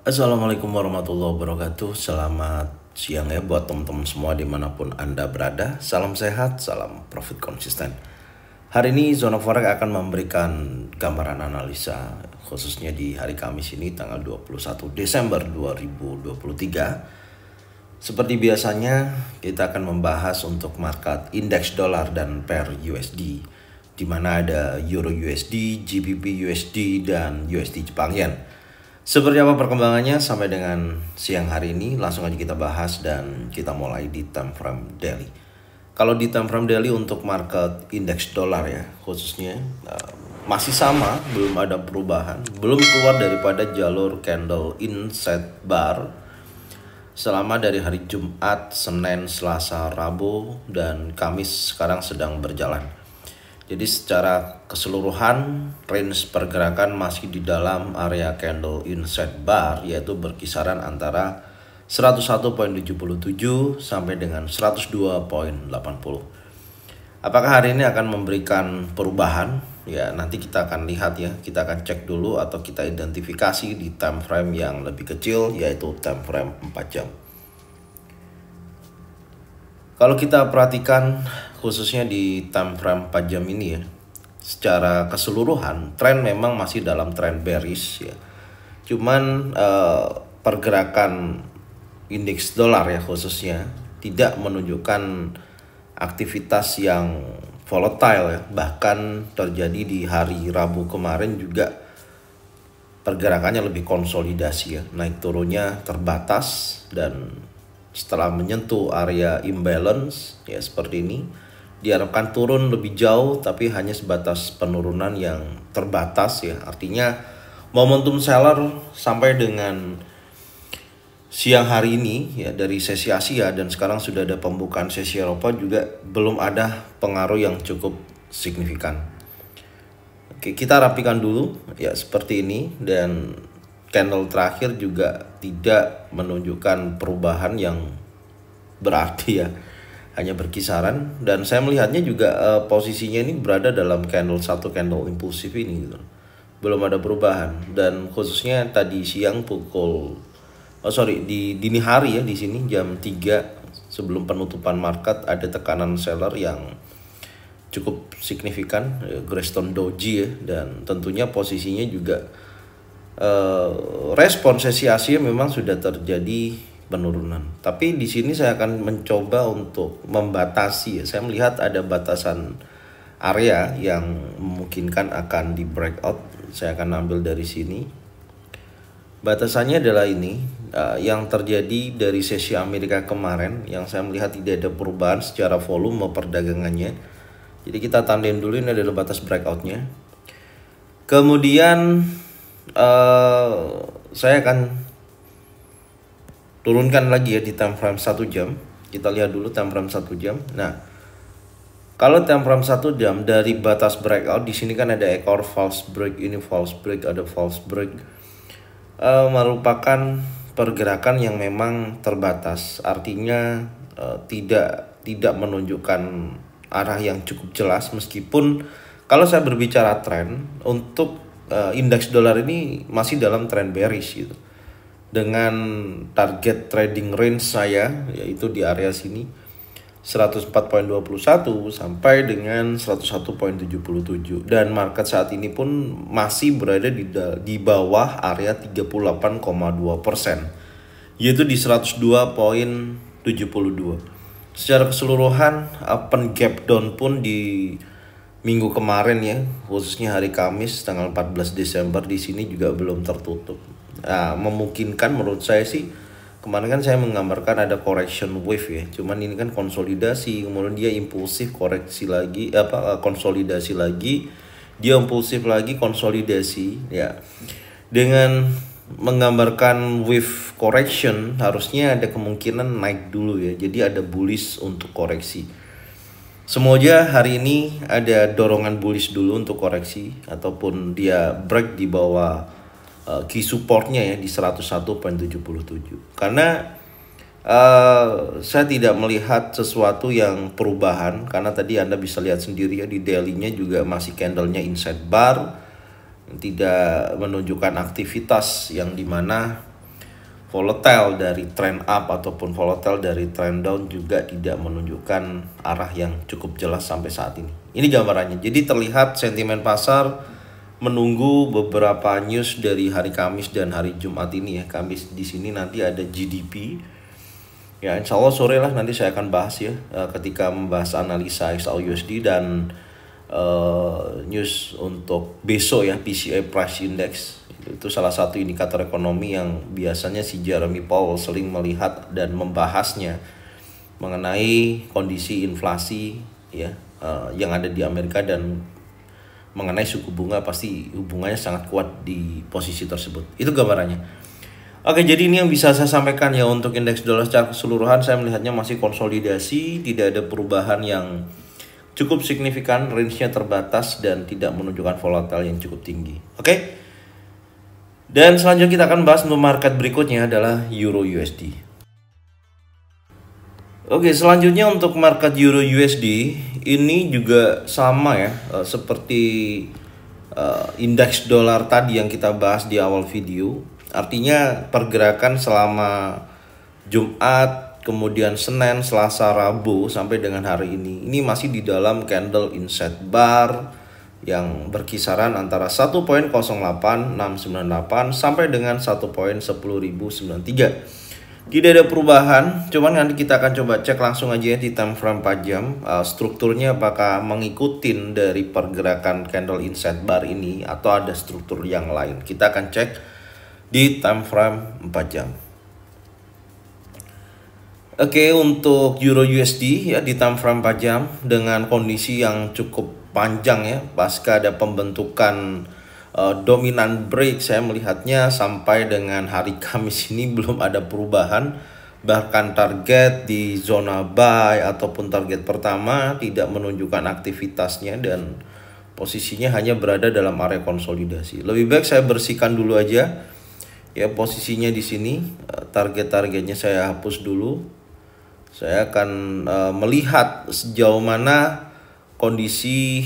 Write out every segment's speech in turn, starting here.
Assalamualaikum warahmatullahi wabarakatuh. Selamat siang ya buat teman-teman semua dimanapun Anda berada. Salam sehat, salam profit konsisten. Hari ini Zona Forex akan memberikan gambaran analisa khususnya di hari Kamis ini tanggal 21 Desember 2023. Seperti biasanya kita akan membahas untuk market indeks dolar dan pair USD, di mana ada Euro USD, GBP USD, dan USD Jepang Yen. Seperti apa perkembangannya sampai dengan siang hari ini, langsung aja kita bahas dan kita mulai di time frame daily. Kalau di time frame daily untuk market indeks dolar ya khususnya masih sama, belum ada perubahan, belum keluar daripada jalur candle inside bar selama dari hari Jumat, Senin, Selasa, Rabu, dan Kamis sekarang sedang berjalan. Jadi secara keseluruhan range pergerakan masih di dalam area candle inside bar, yaitu berkisaran antara 101.77 sampai dengan 102.80. Apakah hari ini akan memberikan perubahan? Ya, nanti kita akan lihat ya. Kita akan cek dulu atau kita identifikasi di time frame yang lebih kecil, yaitu time frame 4 jam. Kalau kita perhatikan khususnya di time frame 4 jam ini ya, secara keseluruhan tren memang masih dalam tren bearish ya. Cuman pergerakan indeks dolar ya khususnya tidak menunjukkan aktivitas yang volatile ya. Bahkan terjadi di hari Rabu kemarin juga pergerakannya lebih konsolidasi ya. Naik turunnya terbatas dan setelah menyentuh area imbalance ya seperti ini, diharapkan turun lebih jauh tapi hanya sebatas penurunan yang terbatas ya. Artinya momentum seller sampai dengan siang hari ini ya dari sesi Asia dan sekarang sudah ada pembukaan sesi Eropa juga belum ada pengaruh yang cukup signifikan. Oke, kita rapikan dulu ya seperti ini, dan candle terakhir juga tidak menunjukkan perubahan yang berarti ya, hanya berkisaran, dan saya melihatnya juga posisinya ini berada dalam satu candle impulsif ini gitu. Belum ada perubahan, dan khususnya tadi siang di dini hari ya, di sini jam 3 sebelum penutupan market ada tekanan seller yang cukup signifikan, Greystone Doji ya, dan tentunya posisinya juga respon sesi Asia memang sudah terjadi penurunan. Tapi di sini saya akan mencoba untuk membatasi ya. Saya melihat ada batasan area yang memungkinkan akan di breakout. Saya akan ambil dari sini. Batasannya adalah ini yang terjadi dari sesi Amerika kemarin, yang saya melihat tidak ada perubahan secara volume perdagangannya. Jadi kita tandain dulu, ini adalah batas breakoutnya. Kemudian saya akan turunkan lagi ya di time frame 1 jam. Kita lihat dulu time frame 1 jam. Nah, kalau time frame 1 jam dari batas breakout, di sini kan ada ekor false break, ini false break, ada false break, merupakan pergerakan yang memang terbatas. Artinya tidak menunjukkan arah yang cukup jelas, meskipun kalau saya berbicara tren untuk indeks dolar ini masih dalam tren bearish gitu. Dengan target trading range saya yaitu di area sini 104.21 sampai dengan 101.77, dan market saat ini pun masih berada di bawah area 38,2%, yaitu di 102.72. Secara keseluruhan open gap down pun di minggu kemarin ya, khususnya hari Kamis tanggal 14 Desember di sini juga belum tertutup. Nah, memungkinkan menurut saya sih, kemarin kan saya menggambarkan ada correction wave ya. Cuman ini kan konsolidasi, kemudian dia impulsif koreksi lagi, konsolidasi lagi, dia impulsif lagi konsolidasi ya. Dengan menggambarkan wave correction harusnya ada kemungkinan naik dulu ya. Jadi ada bullish untuk koreksi. Semoga hari ini ada dorongan bullish dulu untuk koreksi, ataupun dia break di bawah key supportnya ya di 101.77. Karena saya tidak melihat sesuatu yang perubahan, karena tadi Anda bisa lihat sendiri ya di daily-nya juga masih candlenya inside bar, tidak menunjukkan aktivitas yang dimana volatile dari trend up ataupun volatile dari trend down juga tidak menunjukkan arah yang cukup jelas sampai saat ini. Ini gambarannya. Jadi terlihat sentimen pasar menunggu beberapa news dari hari Kamis dan hari Jumat ini ya. Kamis di sini nanti ada GDP. Ya, insya Allah sore lah nanti saya akan bahas ya ketika membahas analisa XAUUSD dan news untuk besok ya, PCE Price Index. Itu salah satu indikator ekonomi yang biasanya si Jeremy Powell sering melihat dan membahasnya mengenai kondisi inflasi ya yang ada di Amerika, dan mengenai suku bunga pasti hubungannya sangat kuat di posisi tersebut. Itu gambarannya. Oke, jadi ini yang bisa saya sampaikan ya untuk indeks dolar secara keseluruhan. Saya melihatnya masih konsolidasi, tidak ada perubahan yang cukup signifikan, range-nya terbatas dan tidak menunjukkan volatile yang cukup tinggi. Oke. Dan selanjutnya kita akan bahas untuk market berikutnya adalah Euro USD. Oke, selanjutnya untuk market Euro USD ini juga sama ya, seperti indeks dolar tadi yang kita bahas di awal video. Artinya pergerakan selama Jumat, kemudian Senin, Selasa, Rabu sampai dengan hari ini masih di dalam candle inset bar yang berkisaran antara 1.08698 sampai dengan 1.10093. Tidak ada perubahan, cuman nanti kita akan coba cek langsung aja di time frame 4 jam strukturnya apakah mengikuti dari pergerakan candle inset bar ini atau ada struktur yang lain. Kita akan cek di time frame 4 jam. Oke, untuk Euro USD ya di time frame 4 jam dengan kondisi yang cukup panjang ya, pasca ada pembentukan dominan break, saya melihatnya sampai dengan hari Kamis ini belum ada perubahan. Bahkan target di zona buy ataupun target pertama tidak menunjukkan aktivitasnya dan posisinya hanya berada dalam area konsolidasi. Lebih baik saya bersihkan dulu aja ya posisinya di sini. Target-targetnya saya hapus dulu. Saya akan melihat sejauh mana kondisi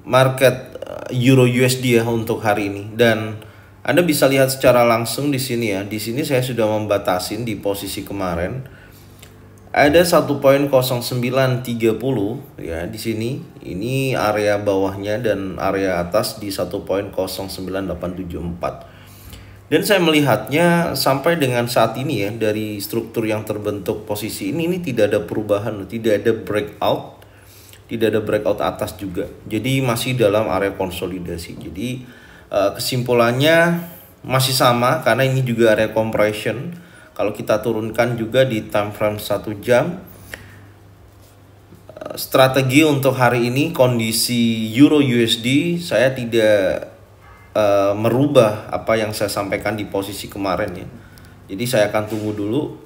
market Euro USD ya untuk hari ini, dan Anda bisa lihat secara langsung di sini ya. Di sini saya sudah membatasin di posisi kemarin ada 1.0930 ya di sini. Ini area bawahnya dan area atas di 1.09874. Dan saya melihatnya sampai dengan saat ini ya, dari struktur yang terbentuk posisi ini tidak ada perubahan, tidak ada breakout, tidak ada breakout atas juga. Jadi masih dalam area konsolidasi. Jadi kesimpulannya masih sama karena ini juga area compression. Kalau kita turunkan juga di time frame 1 jam, strategi untuk hari ini kondisi Euro USD saya tidak merubah apa yang saya sampaikan di posisi kemarin ya. Jadi saya akan tunggu dulu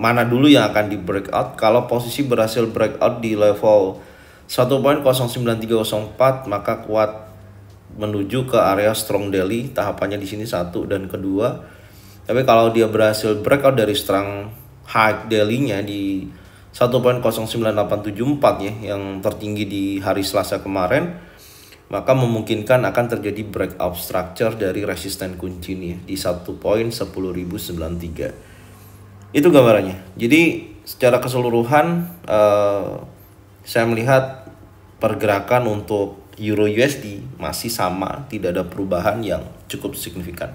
mana dulu yang akan di breakout. Kalau posisi berhasil breakout di level 1.09304 maka kuat menuju ke area strong daily, tahapannya di sini 1 dan kedua. Tapi kalau dia berhasil breakout dari strong high daily-nya di 1.09874 ya yang tertinggi di hari Selasa kemarin, maka memungkinkan akan terjadi breakout structure dari resisten kunci ini ya, di 1.10093. Itu gambarannya. Jadi secara keseluruhan saya melihat pergerakan untuk Euro USD masih sama, tidak ada perubahan yang cukup signifikan.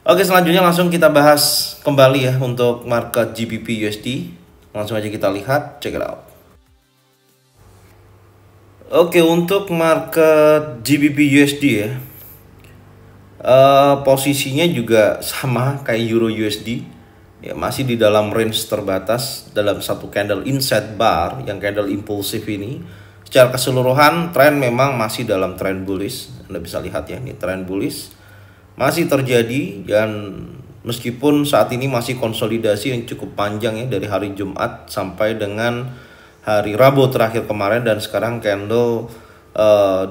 Oke, selanjutnya langsung kita bahas kembali ya untuk market GBP USD. Langsung aja kita lihat, check it out. Oke, untuk market GBP USD ya, posisinya juga sama kayak Euro USD ya, masih di dalam range terbatas dalam satu candle inset bar yang candle impulsif ini. Secara keseluruhan tren memang masih dalam tren bullish. Anda bisa lihat ya, ini tren bullish masih terjadi, dan meskipun saat ini masih konsolidasi yang cukup panjang ya dari hari Jumat sampai dengan hari Rabu terakhir kemarin, dan sekarang candle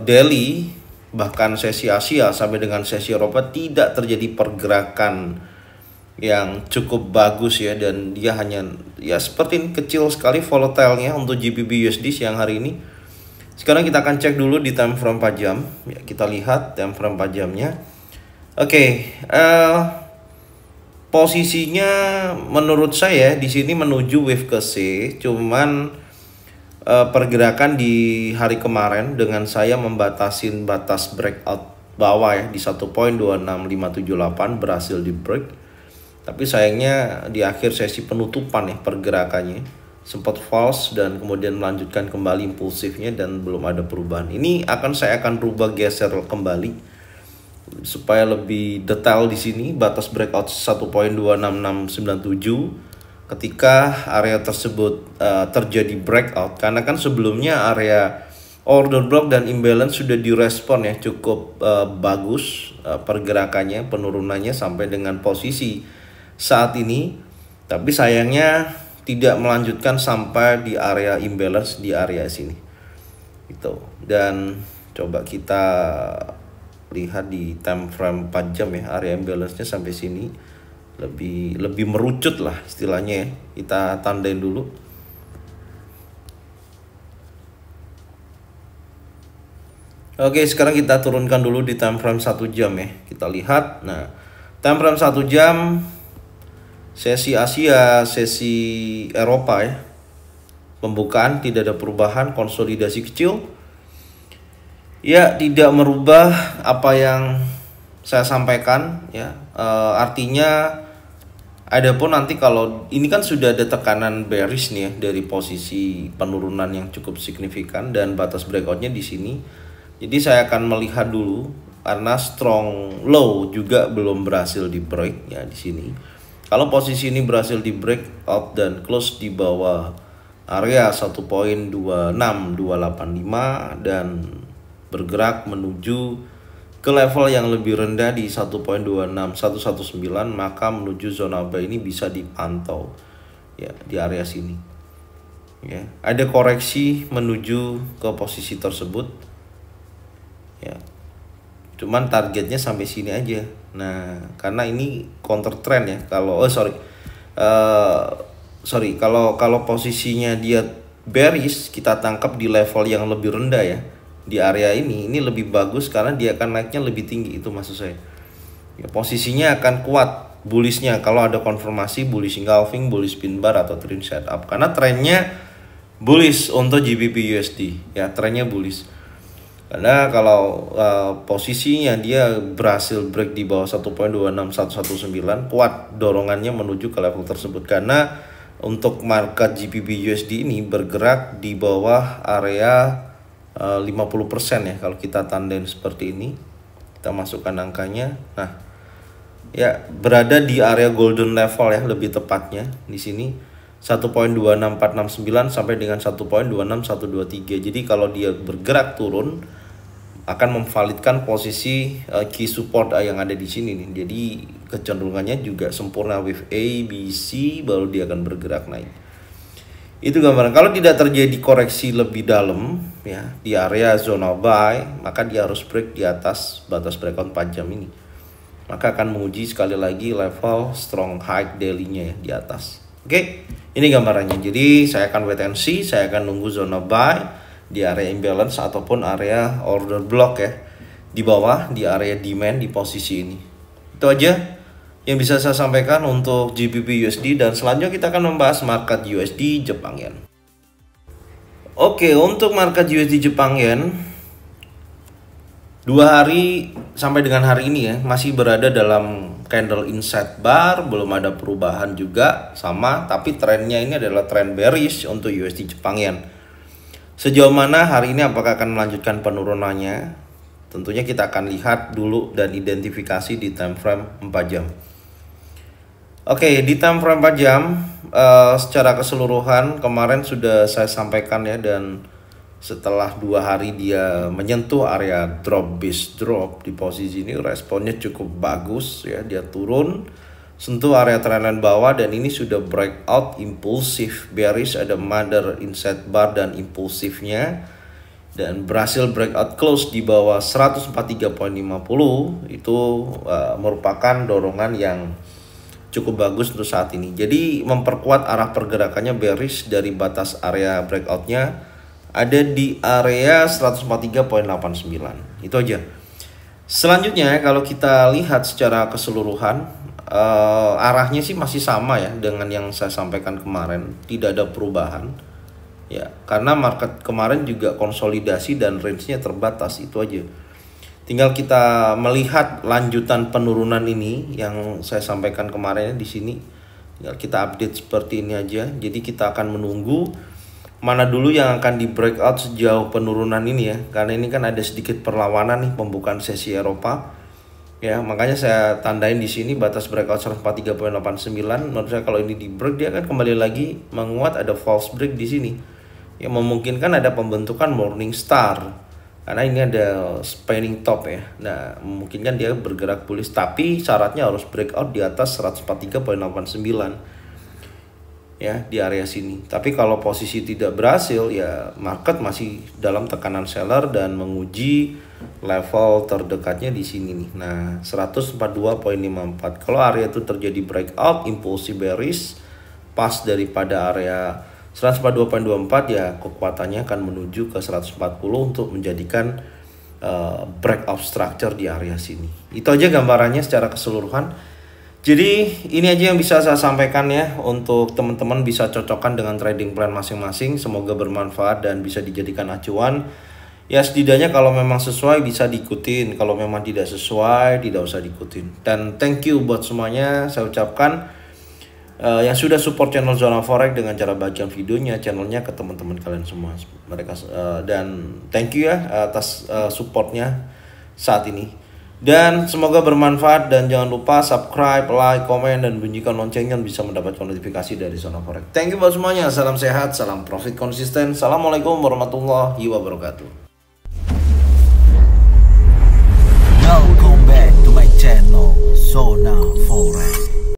daily bahkan sesi Asia sampai dengan sesi Eropa tidak terjadi pergerakan yang cukup bagus ya, dan dia hanya ya seperti ini, kecil sekali volatilenya untuk GBP USD siang hari ini. Sekarang kita akan cek dulu di time frame 4 jam. Ya, kita lihat time frame 4 jamnya. Oke, posisinya menurut saya di sini menuju wave ke C, cuman pergerakan di hari kemarin dengan saya membatasin batas breakout bawah ya di 1.26578 berhasil di break. Tapi sayangnya di akhir sesi penutupan ya pergerakannya sempat false dan kemudian melanjutkan kembali impulsifnya dan belum ada perubahan. Ini saya akan rubah geser kembali supaya lebih detail di sini. Batas breakout 1.26697 ketika area tersebut terjadi breakout, karena kan sebelumnya area order block dan imbalance sudah direspon ya cukup bagus pergerakannya, penurunannya sampai dengan posisi saat ini. Tapi sayangnya tidak melanjutkan sampai di area imbalance di area sini gitu. Dan coba kita lihat di time frame 4 jam ya, area imbalance-nya sampai sini lebih merucut lah istilahnya ya. Kita tandain dulu. Oke, sekarang kita turunkan dulu di time frame 1 jam ya. Kita lihat. Nah, time frame 1 jam sesi Asia, sesi Eropa ya. Pembukaan tidak ada perubahan, konsolidasi kecil. Ya, tidak merubah apa yang saya sampaikan ya. Artinya adapun nanti kalau ini kan sudah ada tekanan bearish nih ya dari posisi penurunan yang cukup signifikan dan batas breakoutnya di sini. Jadi saya akan melihat dulu karena strong low juga belum berhasil di break ya di sini. Kalau posisi ini berhasil di breakout dan close di bawah area 1.26285 dan bergerak menuju ke level yang lebih rendah di 1.26119, maka menuju zona buy ini bisa dipantau ya di area sini. Ya, ada koreksi menuju ke posisi tersebut. Ya. Cuman targetnya sampai sini aja. Nah, karena ini counter trend ya. Kalau kalau posisinya dia bearish, kita tangkap di level yang lebih rendah ya. Di area ini lebih bagus karena dia akan naiknya lebih tinggi, itu maksud saya. Ya, posisinya akan kuat bullishnya kalau ada konfirmasi bullish engulfing, bullish pin bar atau trend setup. Karena trennya bullish untuk GBP USD ya, trennya bullish. Karena kalau posisinya dia berhasil break di bawah 1.26119, kuat dorongannya menuju ke level tersebut. Karena untuk market GBP USD ini bergerak di bawah area 50% ya. Kalau kita tandain seperti ini, kita masukkan angkanya. Nah, ya berada di area golden level ya, lebih tepatnya di sini 1.26469 sampai dengan 1.26123. Jadi kalau dia bergerak turun akan memvalidkan posisi key support yang ada di sini nih. Jadi kecenderungannya juga sempurna wave A, B, C, baru dia akan bergerak naik. Itu gambaran. Kalau tidak terjadi koreksi lebih dalam ya di area zona buy, maka dia harus break di atas batas breakout 4 jam ini. Maka akan menguji sekali lagi level strong high daily-nya ya di atas. Oke, ini gambarannya. Jadi saya akan wait and see, saya akan nunggu zona buy di area imbalance ataupun area order block ya. Di bawah di area demand di posisi ini. Itu aja yang bisa saya sampaikan untuk GBP USD, dan selanjutnya kita akan membahas market USD Jepang Yen. Oke, untuk market USD Jepang Yen 2 hari sampai dengan hari ini ya masih berada dalam candle inside bar, belum ada perubahan juga sama, tapi trennya ini adalah tren bearish untuk USD Jepang Yen. Sejauh mana hari ini apakah akan melanjutkan penurunannya? Tentunya kita akan lihat dulu dan identifikasi di time frame 4 jam. Oke, di time frame 4 jam secara keseluruhan kemarin sudah saya sampaikan ya, dan setelah 2 hari dia menyentuh area drop base drop di posisi ini, responnya cukup bagus ya, dia turun sentuh area trendline bawah dan ini sudah breakout impulsif bearish, ada mother inside bar dan impulsifnya, dan berhasil breakout close di bawah 143.50. Itu merupakan dorongan yang cukup bagus untuk saat ini. Jadi memperkuat arah pergerakannya bearish dari batas area breakoutnya ada di area 143,89. Itu aja. Selanjutnya kalau kita lihat secara keseluruhan, arahnya sih masih sama ya dengan yang saya sampaikan kemarin, tidak ada perubahan ya, karena market kemarin juga konsolidasi dan range-nya terbatas. Itu aja. Tinggal kita melihat lanjutan penurunan ini yang saya sampaikan kemarin di sini. Tinggal kita update seperti ini aja. Jadi kita akan menunggu mana dulu yang akan di breakout sejauh penurunan ini ya, karena ini kan ada sedikit perlawanan nih pembukaan sesi Eropa ya, makanya saya tandain di sini batas breakout 143,89. Menurut saya kalau ini di break, dia akan kembali lagi menguat, ada false break di sini ya, memungkinkan ada pembentukan morning star karena ini ada spanning top ya. Nah, memungkinkan dia bergerak bullish, tapi syaratnya harus breakout di atas 143,89 ya, di area sini. Tapi kalau posisi tidak berhasil ya, market masih dalam tekanan seller dan menguji level terdekatnya di sini nih. Nah, 142,54. Kalau area itu terjadi breakout impulsif bearish pas daripada area 142,24 ya, kekuatannya akan menuju ke 140 untuk menjadikan breakout structure di area sini. Itu aja gambarannya secara keseluruhan. Jadi ini aja yang bisa saya sampaikan ya, untuk teman-teman bisa cocokkan dengan trading plan masing-masing. Semoga bermanfaat dan bisa dijadikan acuan. Ya setidaknya kalau memang sesuai bisa diikutin, kalau memang tidak sesuai tidak usah diikutin. Dan thank you buat semuanya saya ucapkan, yang sudah support channel Zona Forex dengan cara bagian videonya, channelnya ke teman-teman kalian semua. Dan thank you ya atas supportnya saat ini. Dan semoga bermanfaat, dan jangan lupa subscribe, like, komen, dan bunyikan loncengnya bisa mendapatkan notifikasi dari Zona Forex. Thank you buat semuanya. Salam sehat, salam profit konsisten. Assalamualaikum warahmatullahi wabarakatuh.